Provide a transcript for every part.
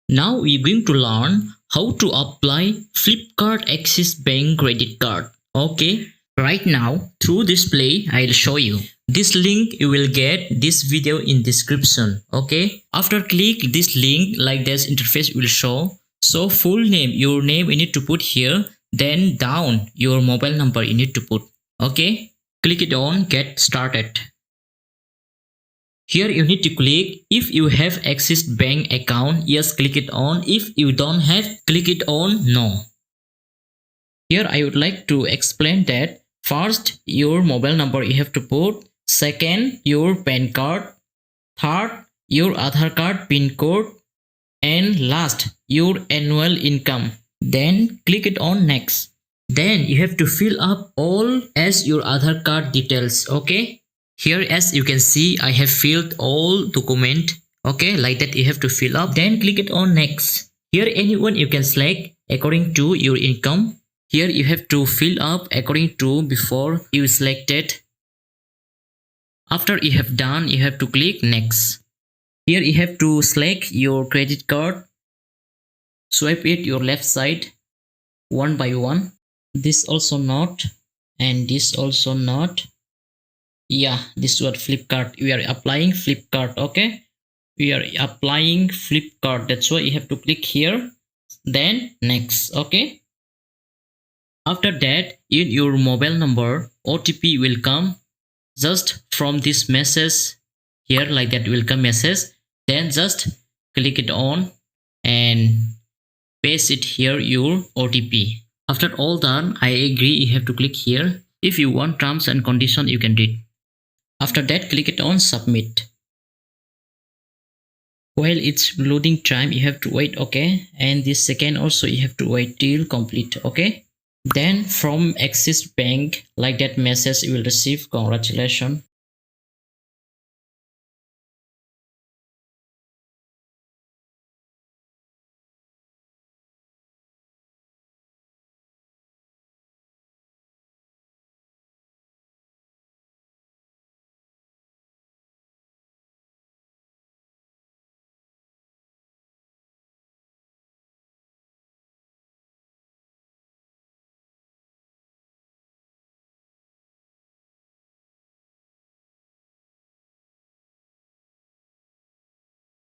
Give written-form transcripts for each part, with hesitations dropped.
Now we're going to learn how to apply Flipkart Axis Bank credit card. Okay, right now through display I'll show you. This link you will get this video in description. Okay, after click this link, like this interface will show. So full name, your name you need to put here. Then down your mobile number you need to put. Okay, click it on get started. Here you need to click if you have Axis Bank account, yes, click it on. If you don't have, click it on no. Here I would like to explain that first your mobile number you have to put, second your PAN card, third your Aadhaar card PIN code, and last your annual income. Then click it on next. Then you have to fill up all as your Aadhaar card details. Okay, here as you can see I have filled all document. Okay, like that you have to fill up. Then click it on next. Here anyone you can select according to your income. Here you have to fill up according to before you selected. After you have done, you have to click next. Here you have to select your credit card. Swipe it your left side one by one. This also not, and this also not. Yeah, this is what Flipkart. We are applying Flipkart. Okay, we are applying Flipkart. That's why you have to click here. Then next. Okay. After that, in your mobile number, OTP will come just from this message here, like that welcome message. Then just click it on and paste it here your OTP. After all done, I agree, you have to click here. If you want terms and condition, you can read. After that, click it on submit. While it's loading time, you have to wait. Okay, and this second also you have to wait till complete. Okay, then from Axis Bank, like that message you will receive, congratulations.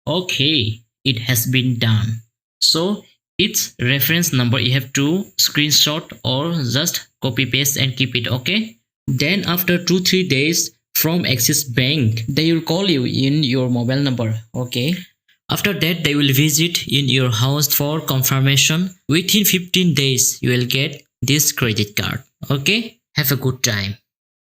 Okay, it has been done. So its reference number you have to screenshot or just copy paste and keep it. Okay, then after 2-3 days from Axis Bank, they will call you in your mobile number. Okay, after that they will visit in your house for confirmation. Within 15 days you will get this credit card. Okay, have a good time.